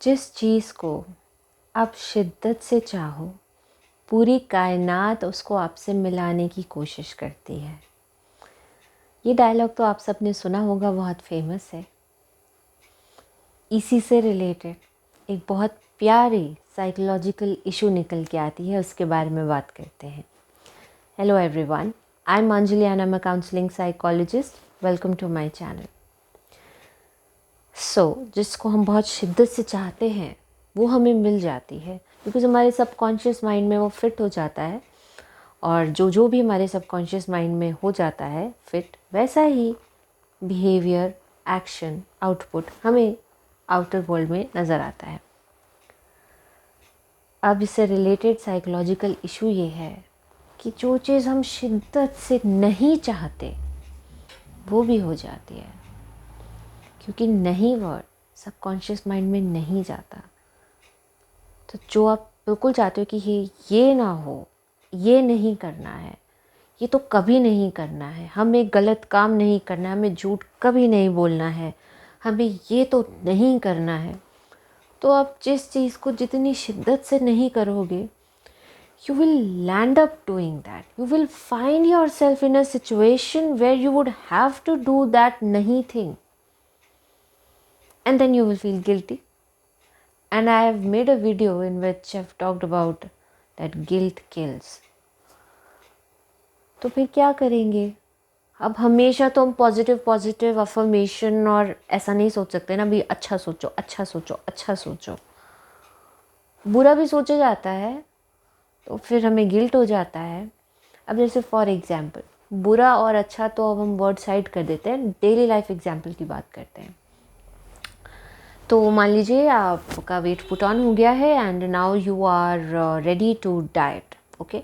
जिस चीज़ को आप शिद्दत से चाहो, पूरी कायनात उसको आपसे मिलाने की कोशिश करती है। ये डायलॉग तो आप सबने सुना होगा, बहुत फेमस है। इसी से रिलेटेड एक बहुत प्यारी साइकोलॉजिकल इशू निकल के आती है, उसके बारे में बात करते हैं। Hello everyone, I am Anjali and I am a counselling psychologist. Welcome to my channel. जिसको हम बहुत शिद्दत से चाहते हैं वो हमें मिल जाती है, बिकॉज़ हमारे सबकॉन्शियस माइंड में वो फिट हो जाता है। और जो भी हमारे सबकॉन्शियस माइंड में हो जाता है फिट, वैसा ही बिहेवियर, एक्शन, आउटपुट हमें आउटर वर्ल्ड में नज़र आता है। अब इससे रिलेटेड साइकोलॉजिकल इशू ये है कि जो चीज़ हम शिद्दत से नहीं चाहते वो भी हो जाती है, क्योंकि नहीं वर्ड सबकॉन्शियस माइंड में नहीं जाता। तो जो आप बिल्कुल चाहते हो कि ये ना हो, ये नहीं करना है, ये तो कभी नहीं करना है, हमें गलत काम नहीं करना है, हमें झूठ कभी नहीं बोलना है, हमें ये तो नहीं करना है, तो आप जिस चीज़ को जितनी शिद्दत से नहीं करोगे, you will land up doing that. You will find yourself in a situation where you would have to do that nahi thing. And then you will feel guilty. And I have made a video in which I've talked about that guilt kills. तो फिर क्या करेंगे? अब हमेशा तो हम positive affirmation और ऐसा नहीं सोच सकते ना, भी अच्छा सोचो, अच्छा सोचो, अच्छा सोचो। बुरा भी सोचा जाता है तो फिर हमें गिल्ट हो जाता है। अब जैसे फॉर एग्जाम्पल, बुरा और अच्छा तो अब हम वर्ड साइड कर देते हैं, डेली लाइफ एग्जाम्पल की बात करते हैं। तो मान लीजिए आपका वेट पुट ऑन हो गया है and now you are ready to diet. Okay,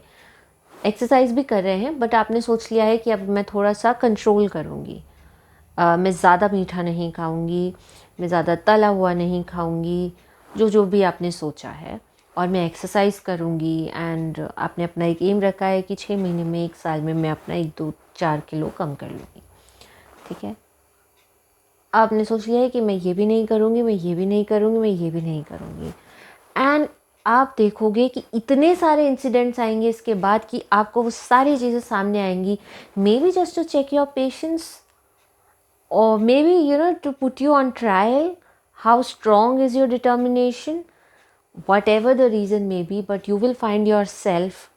exercise भी कर रहे हैं, बट आपने सोच लिया है कि अब मैं थोड़ा सा कंट्रोल करूँगी। मैं ज़्यादा मीठा नहीं खाऊंगी, मैं ज़्यादा तला हुआ नहीं खाऊंगी, जो भी आपने सोचा है, और मैं एक्सरसाइज करूंगी। एंड आपने अपना एक एम रखा है कि 6 महीने में, 1 साल में मैं अपना 1-2-4 किलो कम कर लूँगी। ठीक है, आपने सोच लिया है कि मैं ये भी नहीं करूँगी, मैं ये भी नहीं करूँगी, मैं ये भी नहीं करूँगी। एंड आप देखोगे कि इतने सारे इंसिडेंट्स आएंगे इसके बाद कि आपको वो सारी चीज़ें सामने आएंगी, maybe just to check your patience, or maybe to put you on trial, how strong is your determination, whatever the reason may be. But you will find yourself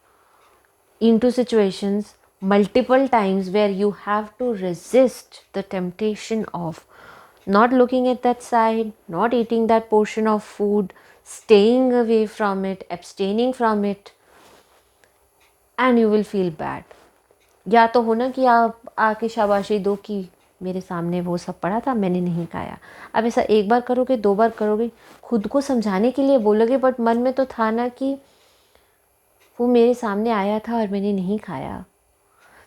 into situations multiple times where you have to resist the temptation of not looking at that side, not eating that portion of food, staying away from it, abstaining from it, and you will feel bad. या तो हो ना कि आप आके शाबाशी दो कि मेरे सामने वो सब पड़ा था, मैंने नहीं खाया। अब ऐसा एक बार करोगे, 2 बार करोगे, खुद को समझाने के लिए बोलोगे, बट मन में तो था ना कि वो मेरे सामने आया था और मैंने नहीं खाया।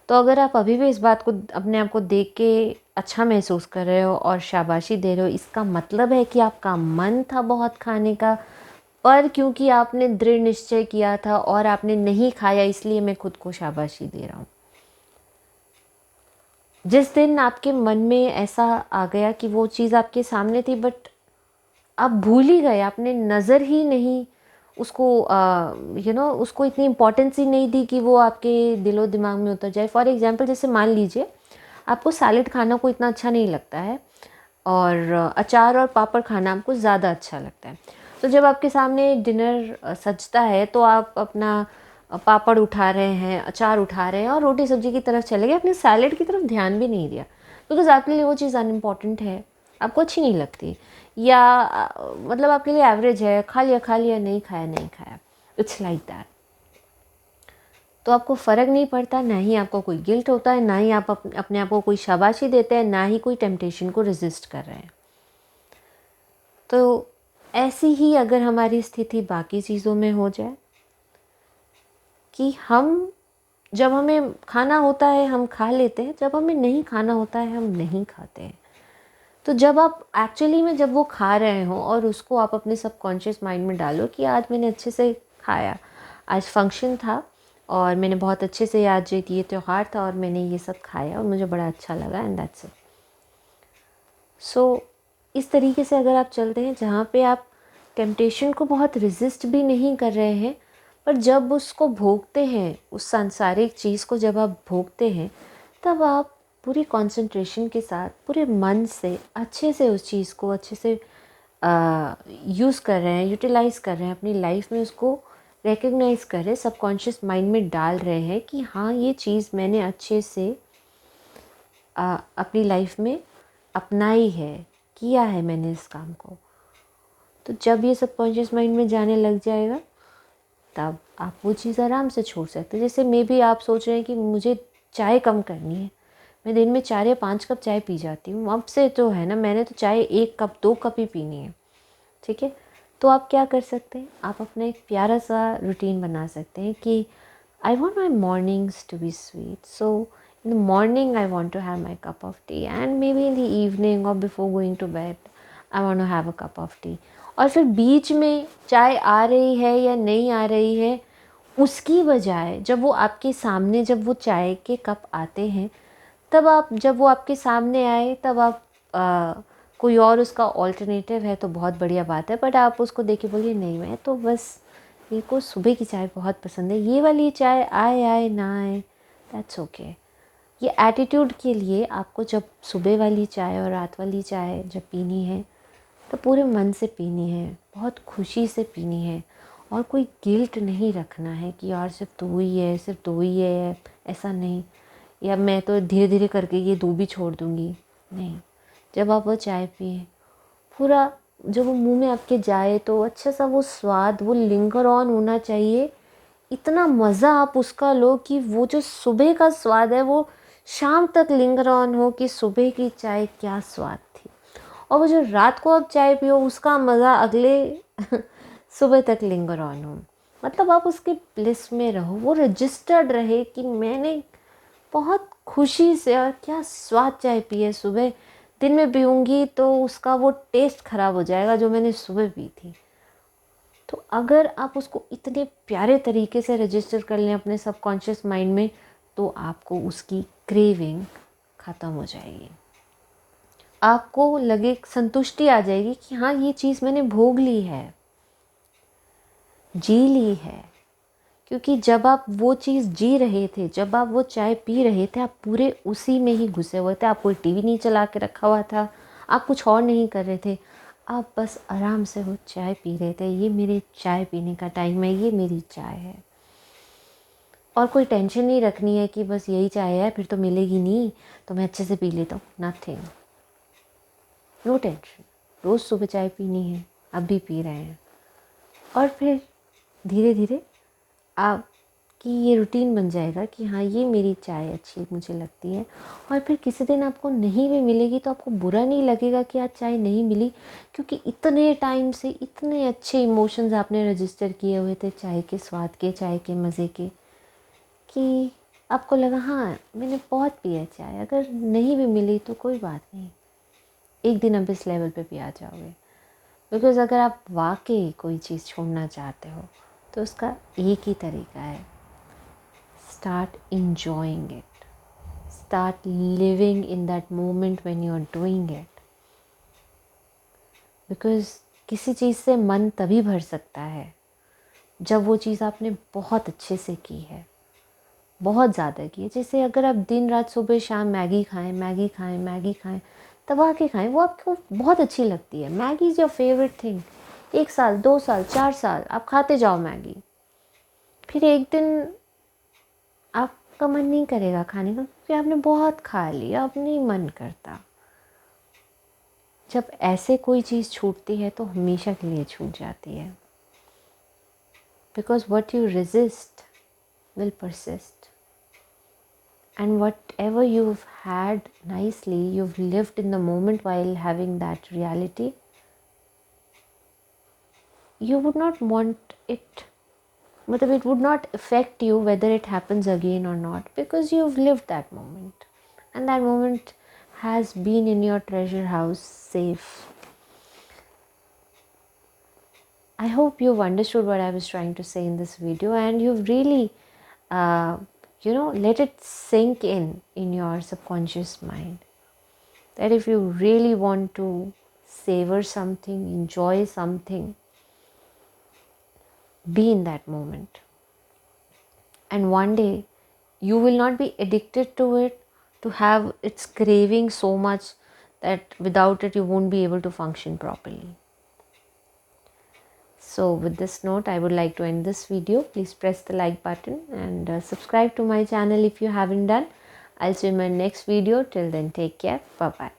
तो अगर आप अभी भी इस बात को, अपने आप को देख के अच्छा महसूस कर रहे हो और शाबाशी दे रहे हो, इसका मतलब है कि आपका मन था बहुत खाने का, पर क्योंकि आपने दृढ़ निश्चय किया था और आपने नहीं खाया, इसलिए मैं खुद को शाबाशी दे रहा हूँ। जिस दिन आपके मन में ऐसा आ गया कि वो चीज़ आपके सामने थी, बट आप भूल ही गए, आपने नज़र ही नहीं उसको उसको इतनी इम्पोर्टेंस ही नहीं दी कि वो आपके दिलो दिमाग में उतर जाए। फॉर एग्जांपल, जैसे मान लीजिए आपको सैलेड खाना को इतना अच्छा नहीं लगता है और अचार और पापड़ खाना आपको ज़्यादा अच्छा लगता है। तो जब आपके सामने डिनर सजता है तो आप अपना पापड़ उठा रहे हैं, अचार उठा रहे हैं और रोटी सब्जी की तरफ चले गए, अपने सैलेड की तरफ ध्यान भी नहीं दिया, बिकॉज आपके लिए वो चीज़ अनइम्पॉर्टेंट है, आपको अच्छी नहीं लगती, या मतलब आपके लिए एवरेज है, खा लिया, नहीं खाया, इट्स लाइक दैट। तो आपको फ़र्क नहीं पड़ता, ना ही आपको कोई गिल्ट होता है, ना ही आप अपने आप को कोई शाबाशी देते हैं, ना ही कोई टेम्पटेशन को रेजिस्ट कर रहे हैं। तो ऐसी ही अगर हमारी स्थिति बाकी चीज़ों में हो जाए कि हम, जब हमें खाना होता है हम खा लेते हैं, जब हमें नहीं खाना होता है हम नहीं खाते हैं। तो जब आप एक्चुअली में जब वो खा रहे हो और उसको आप अपने सबकॉन्शियस माइंड में डालो कि आज मैंने अच्छे से खाया, आज फंक्शन था और मैंने बहुत अच्छे से, आज ये त्यौहार था और मैंने ये सब खाया और मुझे बड़ा अच्छा लगा, एंड दैट्स इट। सो इस तरीके से अगर आप चलते हैं जहाँ पे आप टेम्पटेशन को बहुत रेजिस्ट भी नहीं कर रहे हैं, पर जब उसको भोगते हैं, उस सांसारिक चीज़ को जब आप भोगते हैं, तब आप पूरी कंसंट्रेशन के साथ पूरे मन से अच्छे से उस चीज़ को अच्छे से यूज़ कर रहे हैं, यूटिलाइज़ कर रहे हैं, अपनी लाइफ में उसको रिकग्नाइज़ कर रहे हैं, सबकॉन्शियस माइंड में डाल रहे हैं कि हाँ ये चीज़ मैंने अच्छे से अपनी लाइफ में अपनाई है, किया है मैंने इस काम को। तो जब ये सबकॉन्शियस माइंड में जाने लग जाएगा, तब आप वो चीज़ आराम से छोड़ सकते हैं। जैसे मे बी आप सोच रहे हैं कि मुझे चाय कम करनी है, मैं दिन में 4 या 5 कप चाय पी जाती हूँ, अब से तो है ना, मैंने तो चाय 1 कप 2 कप ही पीनी है, ठीक है। तो आप क्या कर सकते हैं, आप अपना एक प्यारा सा रूटीन बना सकते हैं कि I want my mornings to be sweet, so in the morning I want to have my cup of tea, and may be in the evening और before going to bed I want to have a cup of tea. और फिर बीच में चाय आ रही है या नहीं आ रही है, उसकी बजाय जब वो आपके सामने, जब वो चाय के कप आते हैं, तब आप, जब वो आपके सामने आए, तब आप कोई और उसका ऑल्टरनेटिव है तो बहुत बढ़िया बात है, बट आप उसको देख के बोलिए नहीं, मैं तो बस मेरे को सुबह की चाय बहुत पसंद है, ये वाली चाय आए आए ना आए दैट्स ओके। ये एटीट्यूड के लिए आपको जब सुबह वाली चाय और रात वाली चाय जब पीनी है, तो पूरे मन से पीनी है, बहुत खुशी से पीनी है, और कोई गिल्ट नहीं रखना है कि यार सिर्फ दो ही है, सिर्फ दो ही है, ऐसा नहीं, या मैं तो धीरे धीरे करके ये 2 भी छोड़ दूँगी, नहीं। जब आप वो चाय पिए, पूरा जब वो मुंह में आपके जाए तो अच्छा सा वो स्वाद, वो लिंगर ऑन होना चाहिए, इतना मज़ा आप उसका लो कि वो जो सुबह का स्वाद है वो शाम तक लिंगर ऑन हो कि सुबह की चाय क्या स्वाद थी, और वो जो रात को आप चाय पियो उसका मज़ा अगले सुबह तक लिंगर ऑन हो। मतलब आप उसके ब्लिस में रहो, वो रजिस्टर्ड रहे कि मैंने बहुत खुशी से, और क्या स्वाद चाय पी है, सुबह दिन में पीऊँगी तो उसका वो टेस्ट ख़राब हो जाएगा जो मैंने सुबह पी थी। तो अगर आप उसको इतने प्यारे तरीके से रजिस्टर कर लें अपने सबकॉन्शियस माइंड में, तो आपको उसकी क्रेविंग ख़त्म हो जाएगी, आपको लगे, संतुष्टि आ जाएगी कि हाँ ये चीज़ मैंने भोग ली है, जी ली है। क्योंकि जब आप वो चीज़ जी रहे थे, जब आप वो चाय पी रहे थे, आप पूरे उसी में ही घुसे हुए थे, आप कोई टीवी नहीं चला के रखा हुआ था, आप कुछ और नहीं कर रहे थे, आप बस आराम से वो चाय पी रहे थे, ये मेरे चाय पीने का टाइम है, ये मेरी चाय है। और कोई टेंशन नहीं रखनी है कि बस यही चाय है, फिर तो मिलेगी नहीं, तो मैं अच्छे से पी लेता हूँ, नथिंग, नो टेंशन। रोज़ सुबह चाय पीनी है, अब भी पी रहे हैं, और फिर धीरे धीरे आपकी ये रूटीन बन जाएगा कि हाँ ये मेरी चाय अच्छी मुझे लगती है। और फिर किसी दिन आपको नहीं भी मिलेगी तो आपको बुरा नहीं लगेगा कि आज चाय नहीं मिली, क्योंकि इतने टाइम से इतने अच्छे इमोशंस आपने रजिस्टर किए हुए थे चाय के स्वाद के, चाय के मज़े के, कि आपको लगा हाँ मैंने बहुत पिया चाय, अगर नहीं भी मिली तो कोई बात नहीं, एक दिन आप इस लेवल पे भी आ जाओगे। बिकॉज़ अगर आप वाकई कोई चीज़ छोड़ना चाहते हो तो उसका एक ही तरीका है, start enjoying it, start living in that moment when you are doing it, because किसी चीज़ से मन तभी भर सकता है जब वो चीज़ आपने बहुत अच्छे से की है, बहुत ज़्यादा की है। जैसे अगर आप दिन रात सुबह शाम मैगी खाएं, मैगी खाएं, मैगी खाएं, दबा के खाएं, वो आपको बहुत अच्छी लगती है। Maggi is your favourite thing, 1 साल 2 साल 4 साल आप खाते जाओ मैगी, फिर एक दिन आपका मन नहीं करेगा खाने का क्योंकि आपने बहुत खा लिया, अब नहीं मन करता। जब ऐसे कोई चीज़ छूटती है तो हमेशा के लिए छूट जाती है, because what you resist will persist, and whatever you've had nicely, you've lived in the moment while having that reality, you would not want it, मतलब it would not affect you whether it happens again or not, because you've lived that moment and that moment has been in your treasure house safe. I hope you've understood what I was trying to say in this video, and you've really let it sink in your subconscious mind, that if you really want to savor something, enjoy something, be in that moment. And one day you will not be addicted to it, to have its craving so much that without it you won't be able to function properly. So with this note, I would like to end this video. Please press the like button and subscribe to my channel if you haven't done. I'll see you in my next video. Till then, take care. Bye bye.